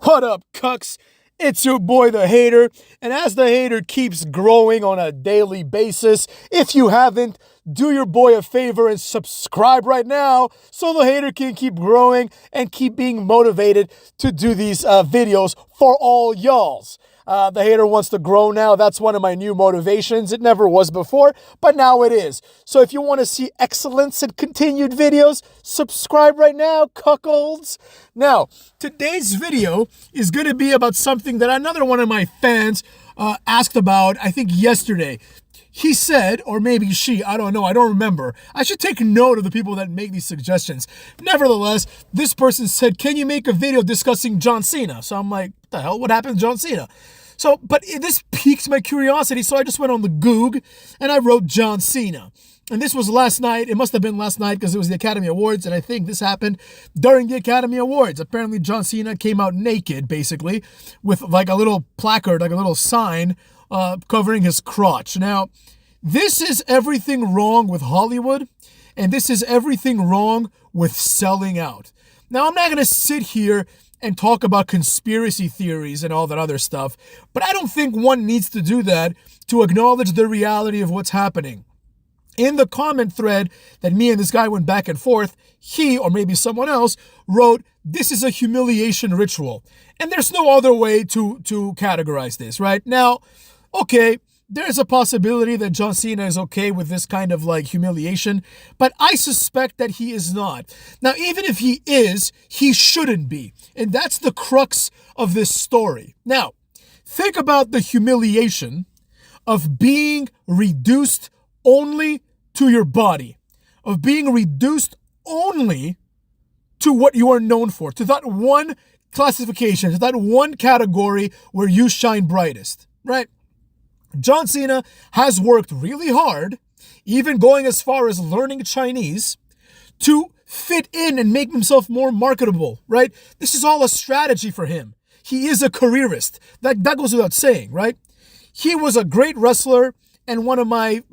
What up, cucks? It's your boy, the hater. And as the hater keeps growing on a daily basis, if you haven't, do your boy a favor and subscribe right now so the hater can keep growing and keep being motivated to do these videos for all y'alls. The hater wants to grow now. That's one of my new motivations. It never was before, but now it is. So if you want to see excellence and continued videos, subscribe right now, cuckolds. Now, today's video is going to be about something that another one of my fans asked about, I think yesterday. He said, or maybe she, I don't know, I don't remember. I should take note of the people that make these suggestions. Nevertheless, this person said, can you make a video discussing John Cena? So I'm like, what the hell? What happened to John Cena? So, but this piqued my curiosity, so I just went on the Goog and I wrote John Cena. And this was last night. It must have been last night because it was the Academy Awards, and I think this happened during the Academy Awards. Apparently, John Cena came out naked, basically, with like a little placard, like a little sign covering his crotch. Now, this is everything wrong with Hollywood, and this is everything wrong with selling out. Now, I'm not going to sit here and talk about conspiracy theories and all that other stuff, but I don't think one needs to do that to acknowledge the reality of what's happening. In the comment thread that me and this guy went back and forth, he, or maybe someone else, wrote, this is a humiliation ritual. And there's no other way to categorize this, right? Now, okay, there's a possibility that John Cena is okay with this kind of like humiliation, but I suspect that he is not. Now, even if he is, he shouldn't be. And that's the crux of this story. Now, think about the humiliation of being reduced only to your body, of being reduced only to what you are known for, to that one classification, to that one category where you shine brightest, right? John Cena has worked really hard, even going as far as learning Chinese, to fit in and make himself more marketable, right? This is all a strategy for him. He is a careerist. That goes without saying, right? He was a great wrestler and one of my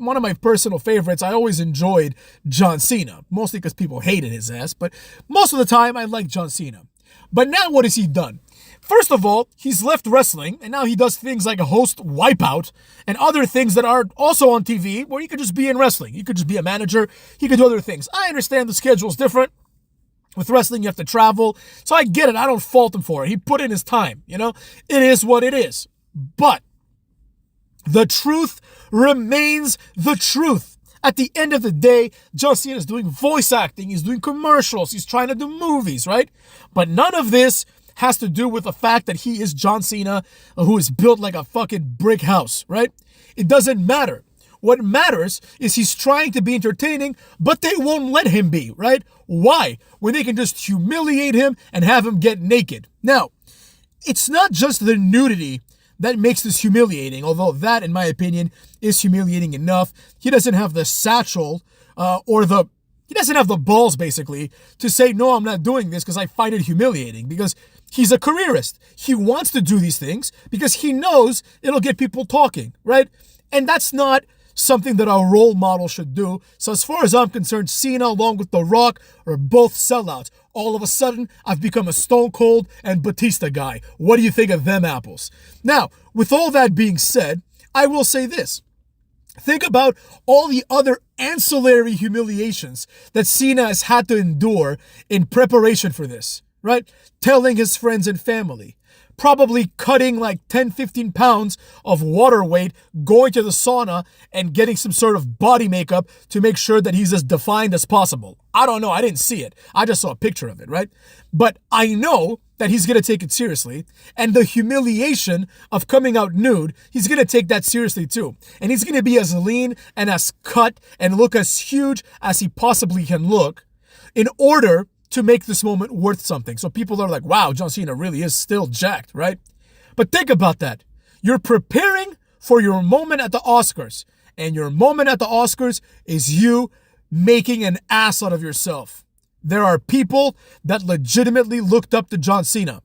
personal favorites. I always enjoyed John Cena, mostly because people hated his ass, but most of the time I liked John Cena. But now what has he done? First of all, he's left wrestling, and now he does things like a host Wipeout and other things that are also on TV where you could just be in wrestling. You could just be a manager. He could do other things. I understand the schedule's different. With wrestling, you have to travel. So I get it. I don't fault him for it. He put in his time, you know? It is what it is. But the truth remains the truth. At the end of the day, John Cena is doing voice acting. He's doing commercials. He's trying to do movies, right? But none of this has to do with the fact that he is John Cena, who is built like a fucking brick house, right? It doesn't matter. What matters is he's trying to be entertaining, but they won't let him be, right? Why? When they can just humiliate him and have him get naked. Now, it's not just the nudity that makes this humiliating, although that, in my opinion, is humiliating enough. He doesn't have the satchel he doesn't have the balls, basically, to say, no, I'm not doing this because I find it humiliating. Because he's a careerist. He wants to do these things because he knows it'll get people talking, right? And that's not something that a role model should do. So as far as I'm concerned, Cena along with The Rock are both sellouts. All of a sudden, I've become a Stone Cold and Batista guy. What do you think of them apples? Now, with all that being said, I will say this. Think about all the other ancillary humiliations that Cena has had to endure in preparation for this, right? Telling his friends and family, probably cutting like 10, 15 pounds of water weight, going to the sauna and getting some sort of body makeup to make sure that he's as defined as possible. I don't know. I didn't see it. I just saw a picture of it, right? But I know that he's going to take it seriously. And the humiliation of coming out nude, he's going to take that seriously too. And he's going to be as lean and as cut and look as huge as he possibly can look in order to make this moment worth something. So people are like, wow, John Cena really is still jacked, right? But think about that. You're preparing for your moment at the Oscars. And your moment at the Oscars is you making an ass out of yourself. There are people that legitimately looked up to John Cena.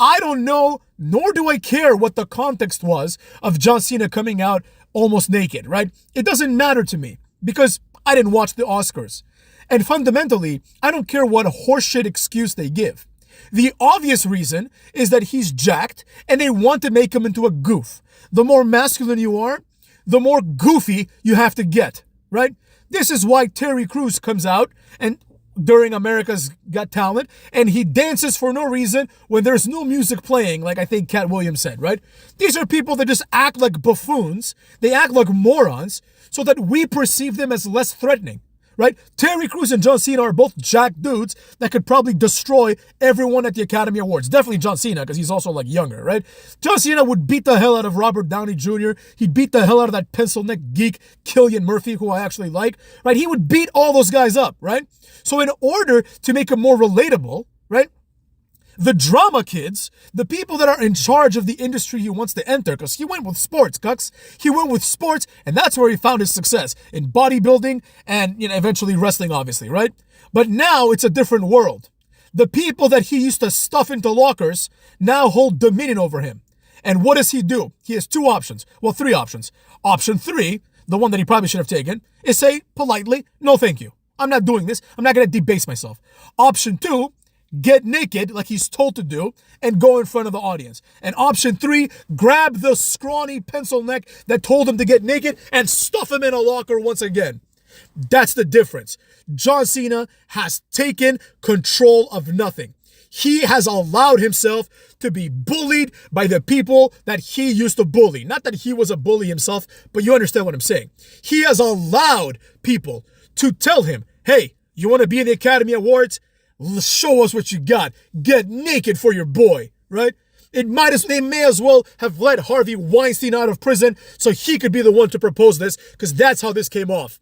I don't know, nor do I care what the context was of John Cena coming out almost naked, right? It doesn't matter to me because I didn't watch the Oscars. And fundamentally, I don't care what horseshit excuse they give. The obvious reason is that he's jacked and they want to make him into a goof. The more masculine you are, the more goofy you have to get, right? This is why Terry Crews comes out and during America's Got Talent and he dances for no reason when there's no music playing, like I think Cat Williams said, right? These are people that just act like buffoons. They act like morons so that we perceive them as less threatening. Right? Terry Crews and John Cena are both jacked dudes that could probably destroy everyone at the Academy Awards. Definitely John Cena, because he's also like younger, right? John Cena would beat the hell out of Robert Downey Jr. He'd beat the hell out of that pencil neck geek, Cillian Murphy, who I actually like, right? He would beat all those guys up, right? So in order to make him more relatable, right? The drama kids, the people that are in charge of the industry he wants to enter, because he went with sports, Cucks. He went with sports, and that's where he found his success, in bodybuilding and eventually wrestling, obviously, right? But now it's a different world. The people that he used to stuff into lockers now hold dominion over him. And what does he do? He has two options. Well, three options. Option 3, the one that he probably should have taken, is say politely, no thank you. I'm not doing this. I'm not going to debase myself. Option 2, get naked like he's told to do and go in front of the audience. And option 3, grab the scrawny pencil neck that told him to get naked and stuff him in a locker once again. That's the difference. John Cena has taken control of nothing. He has allowed himself to be bullied by the people that he used to bully. Not that he was a bully himself, but you understand what I'm saying. He has allowed people to tell him, hey, you want to be in the Academy Awards? Show us what you got. Get naked for your boy, right? They may as well have let Harvey Weinstein out of prison so he could be the one to propose this, because that's how this came off.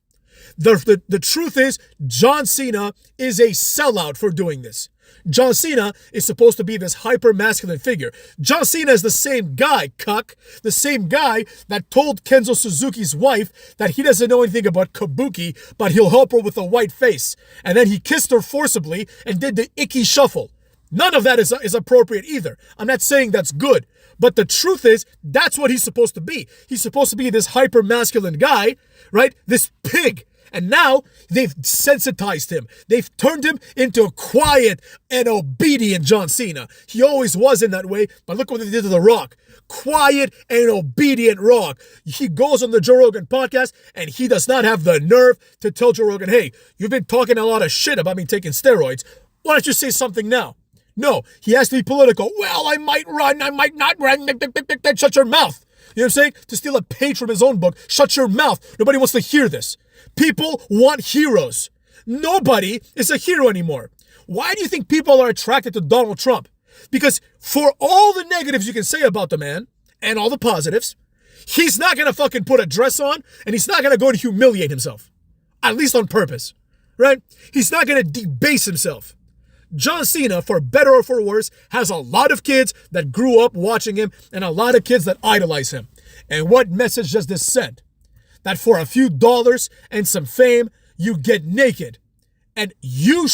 The truth is, John Cena is a sellout for doing this. John Cena is supposed to be this hyper-masculine figure. John Cena is the same guy, cuck. The same guy that told Kenzo Suzuki's wife that he doesn't know anything about kabuki, but he'll help her with a white face. And then he kissed her forcibly and did the icky shuffle. None of that is appropriate either. I'm not saying that's good. But the truth is, that's what he's supposed to be. He's supposed to be this hyper-masculine guy, right? This pig. And now they've sensitized him. They've turned him into a quiet and obedient John Cena. He always was in that way, but look what they did to The Rock. Quiet and obedient Rock. He goes on the Joe Rogan podcast and he does not have the nerve to tell Joe Rogan, hey, you've been talking a lot of shit about me taking steroids. Why don't you say something now? No, he has to be political. Well, I might run, I might not run. Shut your mouth. You know what I'm saying? To steal a page from his own book, shut your mouth. Nobody wants to hear this. People want heroes. Nobody is a hero anymore. Why do you think people are attracted to Donald Trump? Because for all the negatives you can say about the man and all the positives, he's not going to fucking put a dress on and he's not going to go and humiliate himself. At least on purpose, right? He's not going to debase himself. John Cena, for better or for worse, has a lot of kids that grew up watching him and a lot of kids that idolize him. And what message does this send? That for a few dollars and some fame, you get naked. And you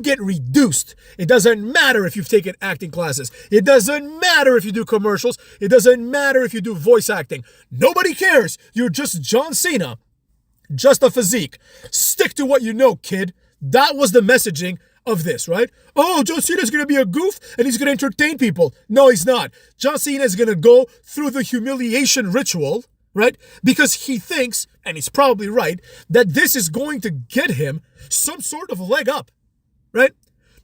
get reduced. It doesn't matter if you've taken acting classes. It doesn't matter if you do commercials. It doesn't matter if you do voice acting. Nobody cares. You're just John Cena. Just a physique. Stick to what you know, kid. That was the messaging of this, right? Oh, John Cena's going to be a goof and he's going to entertain people. No, he's not. John Cena is going to go through the humiliation ritual, right? Because he thinks, and he's probably right, that this is going to get him some sort of leg up, right?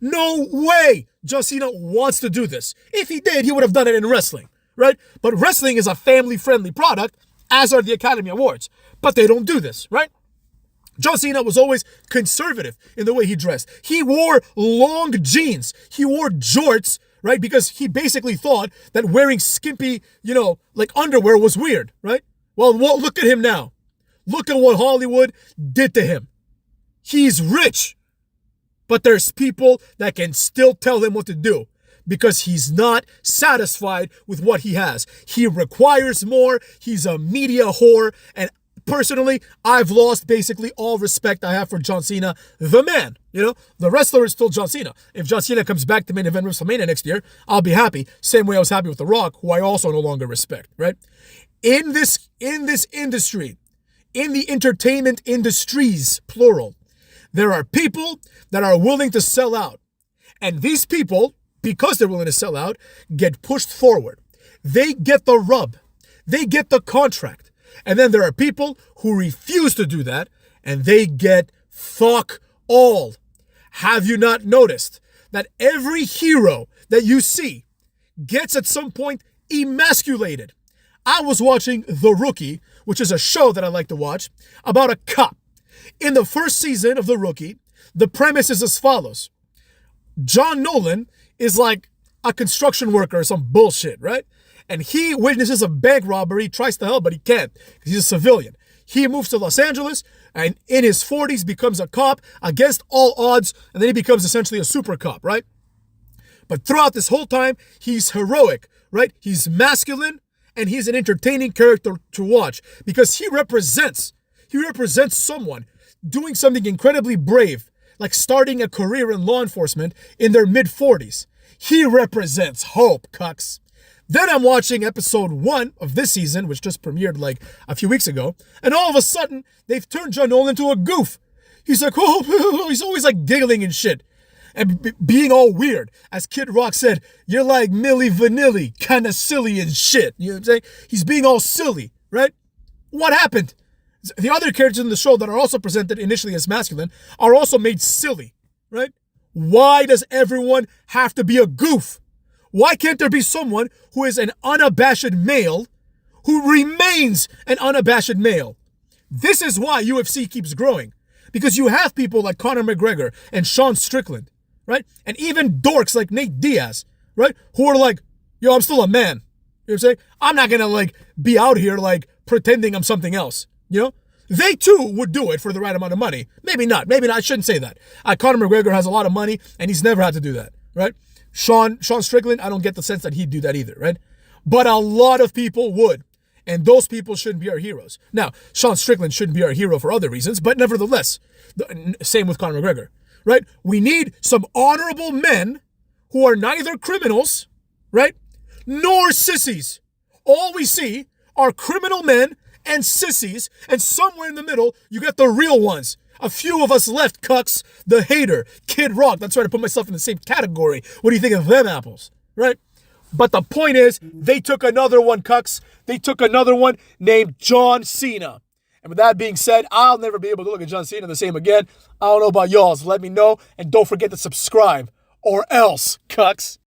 No way John Cena wants to do this. If he did, he would have done it in wrestling, right? But wrestling is a family-friendly product, as are the Academy Awards. But they don't do this, right? John Cena was always conservative in the way he dressed. He wore long jeans. He wore jorts, right? Because he basically thought that wearing skimpy, like underwear was weird, right? Well, look at him now. Look at what Hollywood did to him. He's rich, but there's people that can still tell him what to do because he's not satisfied with what he has. He requires more. He's a media whore. And personally, I've lost basically all respect I have for John Cena, the man. The wrestler is still John Cena. If John Cena comes back to main event WrestleMania next year, I'll be happy. Same way I was happy with The Rock, who I also no longer respect, right? In this industry, in the entertainment industries, plural, there are people that are willing to sell out. And these people, because they're willing to sell out, get pushed forward. They get the rub. They get the contract. And then there are people who refuse to do that, and they get fuck all. Have you not noticed that every hero that you see gets at some point emasculated? I was watching The Rookie, which is a show that I like to watch, about a cop. In the first season of The Rookie, the premise is as follows. John Nolan is like a construction worker or some bullshit, right? And he witnesses a bank robbery, tries to help, but he can't because he's a civilian. He moves to Los Angeles and in his 40s becomes a cop against all odds, and then he becomes essentially a super cop, right? But throughout this whole time, he's heroic, right? He's masculine, and he's an entertaining character to watch because he represents someone doing something incredibly brave, like starting a career in law enforcement in their mid-40s. He represents hope, cucks. Then I'm watching episode 1 of this season, which just premiered like a few weeks ago, and all of a sudden, they've turned John Nolan into a goof. He's like, oh, he's always like giggling and shit, and being all weird. As Kid Rock said, you're like Milli Vanilli, kind of silly and shit. You know what I'm saying? He's being all silly, right? What happened? The other characters in the show that are also presented initially as masculine are also made silly, right? Why does everyone have to be a goof? Why can't there be someone who is an unabashed male who remains an unabashed male? This is why UFC keeps growing. Because you have people like Conor McGregor and Sean Strickland, right? And even dorks like Nate Diaz, right? Who are like, yo, I'm still a man. You know what I'm saying? I'm not going to like be out here like pretending I'm something else, you know? They too would do it for the right amount of money. Maybe not. I shouldn't say that. Conor McGregor has a lot of money and he's never had to do that, right? Sean Strickland, I don't get the sense that he'd do that either, right? But a lot of people would. And those people shouldn't be our heroes. Now, Sean Strickland shouldn't be our hero for other reasons, but nevertheless, same with Conor McGregor, right? We need some honorable men who are neither criminals, right, nor sissies. All we see are criminal men and sissies, and somewhere in the middle, you get the real ones. A few of us left, cucks, the hater, Kid Rock. That's trying to put myself in the same category. What do you think of them apples, right? But the point is, they took another one, cucks. They took another one named John Cena. And with that being said, I'll never be able to look at John Cena the same again. I don't know about y'all, so let me know. And don't forget to subscribe, or else, cucks.